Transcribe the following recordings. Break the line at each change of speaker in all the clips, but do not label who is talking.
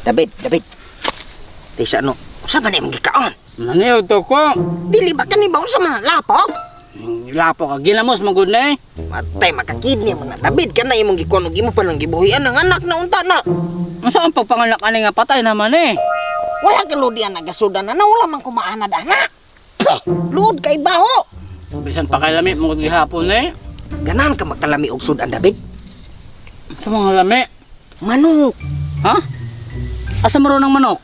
David. Tisa no, sa ba na yung gikaon?
Naniyaw to ko.
Dili ba kanibaon sa mga lapok?
Lapo ka, ginamos magod na eh.
Matay makakidni mo na. David ka na imong gikuan og imo pa lang gibuhian ng anak na unta na.
Masa ang pagpanganak ani nga patay naman eh.
Wala ka ludian nagasudan na wala man kumaanad anak. Luod kay baho.
Bisan pa kay lami mo gihapon eh.
Ganahan ka magkalami og sudan, David.
Sa mga lami.
Manok.
Ha? Asa maron ng manok?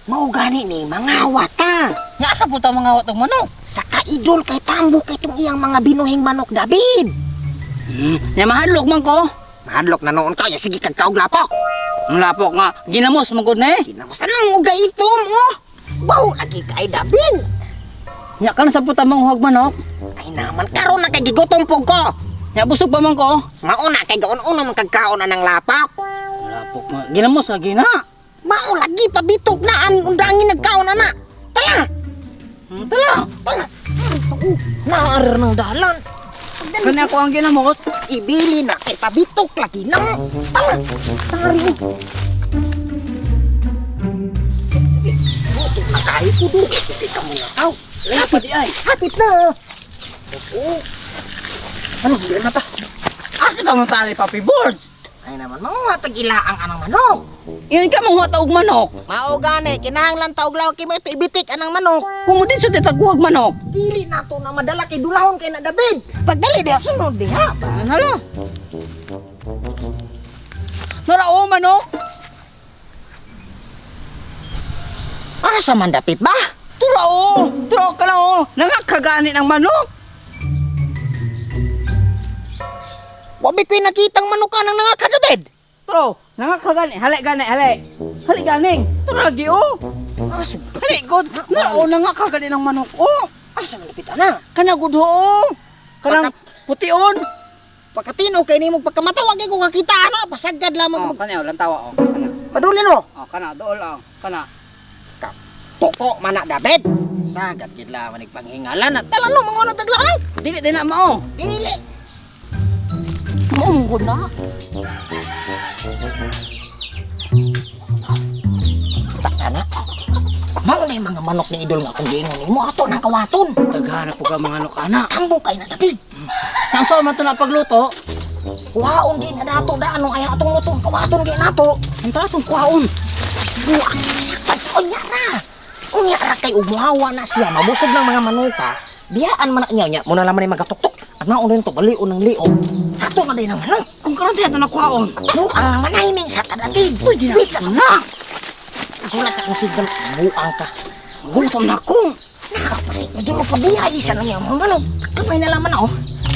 Mao gani ni mga wata.
Nga asa puta mga watong manok?
Sa kaidol kay tambo kay tong iyang mga binuhing manok, David.
Nya mahadlok man ko.
Mahadlok na noon ka, sige kag kaog lapok.
Ang lapok nga, ginamos magod na eh.
Kinamusta nang uga itom, oh. Wow, lagi kay David.
Nya kan sa puta manguhag manok.
Ay naman, karon na kay gigutom po ko.
Nya busog pa man ko.
Mauna kay gaon-una man kagkaon na ng lapok.
Lapok nga, ginamos lagi na.
Mao lagi pabitok na ang undangin nagkaon na. Tala.
Tala.
Naarar ng dalan.
Kani ako ang ginamos.
Ibili na kay pabitok lagi na. Tala. Tari mo. Nakahit ko doon. Hindi ka muna. Aw.
Lapad di ay.
Hapit na. Oo. Ano, hindi na ta?
Asa ba mong tali papi boards?
Ay naman, manguhatag ilaang anang manok.
Iyan ka mong og manok.
Mao gani, kinahanglan taog law kay mo ito ibitik anang manok.
Kumutin sa titaguhag manok.
Dili na to na madala kay dulahon kay na David. Pagdali diha sunod diha.
Nala. Narao manok.
Asa man dapit ba?
Turao. Turo ka na oh. Nangakagani ng manok.
Wa bitoy nakitang manok ka nang nangakadabid.
Turo. Nangakagani. Hali gani. Hali ganing. Turo lagi oh.
Asa
Hali god. Narao nangakagani ng manok oh.
asa man dapit ana?
Kanagudho oh. Kanang pution.
Pagkatino kay nimo pagkamatawag kay ko kakita ana pasagad lamang.
Oh, kana lang tawa oh. Kana.
Paduli no.
Oh, kana dool oh. Kana.
Toko man na David. Sagad gid lamang panghingalan at talano mangono taglaan.
Dili din na mao.
Dili.
Mao na.
Tak ana. Mao na yung mga manok ni idol nga kung giingon nimo ato nang kawaton.
Taghana po ka mga ana.
Tambo kay na David.
Sang so man to na pagluto.
Kuhaon din na dato daano ay atong lutong kawaton gyud nato.
Ang tatong kuhaon.
Buak sakpan unya ra. Unya ra kay umuhawa na siya mabusog ng mga manuka. Biyaan man niya nya muna laman ni magatuktok. Ano rin to balion ng liog. Ato na din ang manok.
Kung karon tayo na kuhaon.
Buang ang manayning sa tadatig.
Pwede
Wait sa
na.
Gulat sa kong sigal. Buang ka.
Gutom na ko.
Nakapasik na dulo pa biya. Isa na niya mga manok. Kamay na laman ako.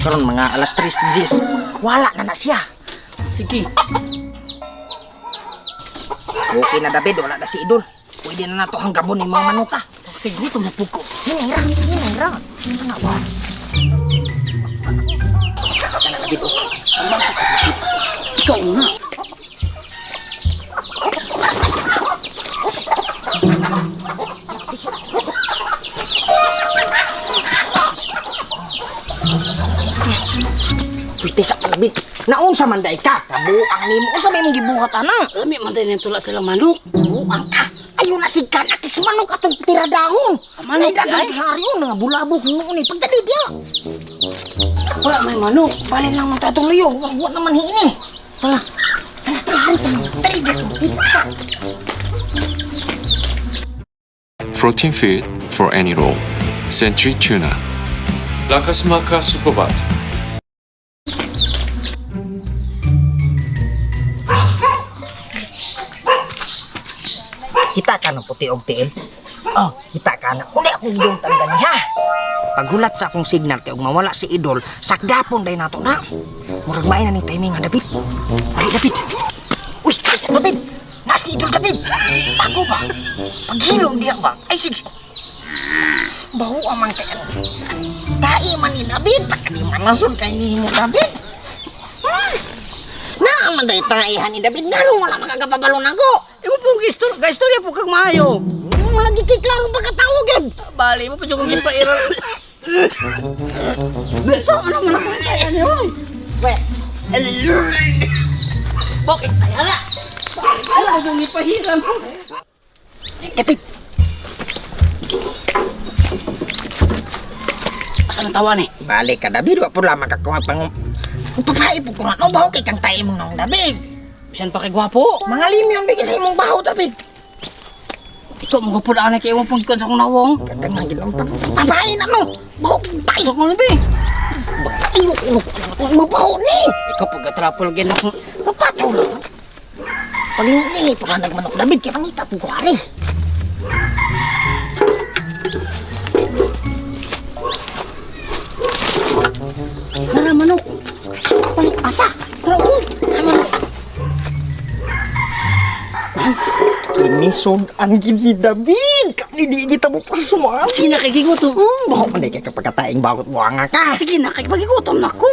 Karon mga alas 3:10. Wala na siya.
Sige.
Okay na David. Wala na si Idol. Pwede na nato hanggabon ni mga manuka.
Sige, gutom na po ko.
Hinira. Ano ba? Kana David o.
Ikaw na. Pwede sa David. Naunsa man day ka. Kabuang nimo. Unsa may mong gibuhat ana? Lami man din yung tula silang manok.
Buang ka. Ayaw na si kanakis manok atong tiradahon.
Manok
Ay dagang
ay?
kihari o nga bulabog noon eh. Pagdali diya.
Wala may manok.
Balin lang ng tatong liyo. Wag naman hiini. Tala. Dali diya.
Protein feed for any role. Century Tuna. Lakasmaka Superbat.
Kita ka ng puti og tiil. Oh, kita ka na. Uli akong idong tanda niya. Paghulat sa akong signal kay og mawala si Idol, sakdapon day nato na. Murag maay na ning timing nga David. Ay David. Uy, sa David. Na si Idol David. Ako ba? Paghilom diya ba? Ay sige. Bahu amang kay ano. Dai man ni David, pakali manason kay ni mo David. Naaman day taihan ni David nganong wala makagapabalon ako.
Imo po istorya po kag maayo.
Lagi kay klarong pagkatawag yun.
Bali mo pa jud kong gipairal. So ano man ako kaya niyo?
We. Bakit? Ay, hala.
Alam mo yung ipahiran ko.
David,
Asan ang tawa ni?
balik ka David, wa po lang makakuha pang papai po ko na baho kay kang tayo mong nang David.
Bisan pa kay gwapo.
Mga limyon bigyan mong baho David.
Ikaw mo gupod anay kay imong pagkon sa akong nawong.
Kadang gid lang papai na no. Baho kay tayo.
Sa akong labi.
Iyo ko mabaho ni.
Ikaw pagkatrapol gid ako.
Kapataw lang. Paglingi po ka nagmanok David kaya pangita po ko ari.
Nara manok.
Panik asa.
Tara ko.
Kini sod ang gini David. Kani di kita mo pasuan.
Sige na kay gigutom.
Baho man kay kapagkataing bakot buanga ka.
Sige na kay pagigutom na ko.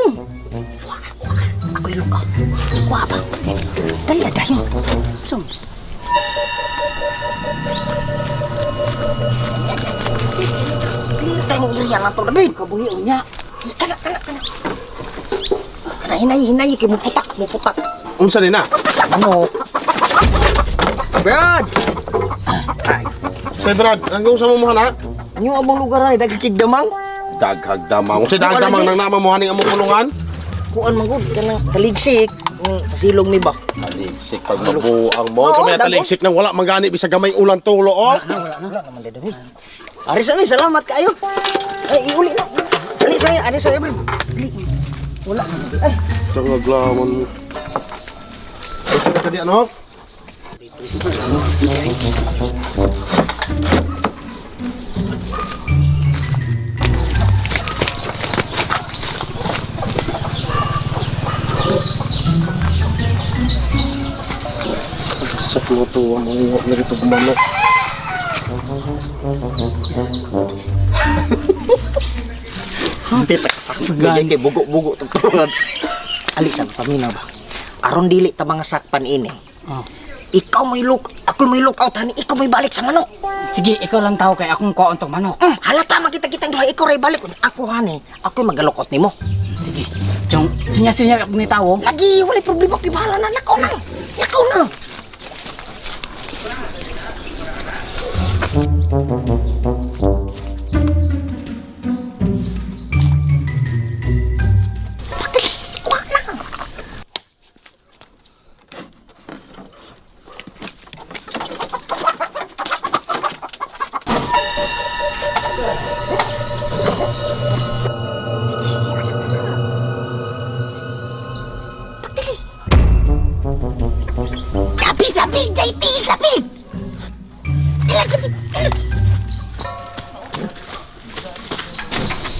Ako'y luka. Kuha pa. Dali na dahin.
So,
Dili tayo mong iriyan na to, David.
kabuhi unya.
Kana. Kana, hinay. Kaya muputak.
Unsa din na?
Ano? Brad! Ay,
Say Brad, hanggang sa mo na?
yung abang lugar na, dagkikigdamang.
Daghag damang. Say daghag damang nang nama mo haning among kulungan.
Kuan manggod, kanang taligsik. Silong mi ba?
Taligsik pag mabuang mo.
Oo,
Sa may
dago.
taligsik nang wala magani bisag gamay ulan tulo oh.
Wala naman din, David. Aris ami, salamat kayo. Ay, iuli na. Aris saya, Brad. Dali. Wala naman din. Ay,
Sa ngaglamon mo. Ay, sila ka di ano? Sa luto ang mga narito gumanok.
hindi pa sakpan. Bigay kay bugo-bugo tutulan. Alisan, pamina ba? Aron dili ta mga sakpan ini.
Oh.
Ikaw may look, ako may look out hani, ikaw may balik sa manok.
Sige, ikaw lang tao kay akong kuon tong manok.
Halata makita-kita duha ikaw ray balik. Ako hani, ako magalukot nimo.
Sige. Jong, sinya-sinya ako ni tawo.
Lagi wala problema kay bahala na lakaw na. Lakaw na. David, David.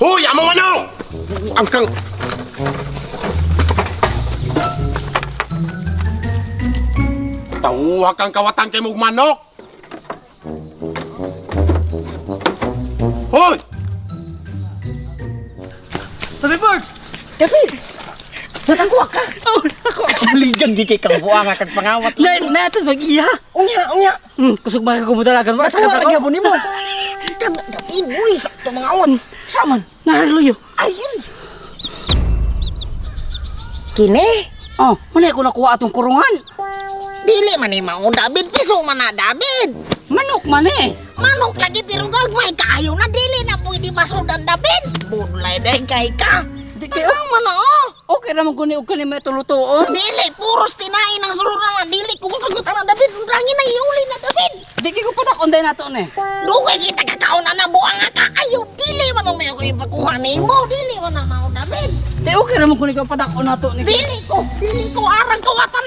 Hoy, among ano? Ang kang... Tawuha kang kawatan kay mong manok! Hoy!
Sabi Bird!
David. Natangkuha ka.
Oh, ako.
Saligan di kay kang buanga kag pangawat.
Natas mag-iya.
Unya.
Kusog ba ko mo talaga?
Masawa lagi mo nimo. David, uy, sakto mga awan. Saman.
Nahaluyo.
Ayun. Kini?
Oh, muna ako nakuha atong kurungan.
Dili man ni mao David, piso man na David.
Manok man eh.
Manok lagi pero gagmay kaayo na dili na pwede masudan David. Budlay day kay ka.
Di kayo.
Ang mana oh.
Okay naman kung ni may tulutuon.
Dili puros tinain ang suluran. Dili ko sagutan na David. Rangin na iuli na David.
Di kayo patak onday nato ni.
Dugay kita kakaon na buang ka. Ayaw dili man ang may ako ipakuha nimo. Dili man na mao David.
Di okay naman kung ikaw patak o nato ni.
Dili ko arang kawatan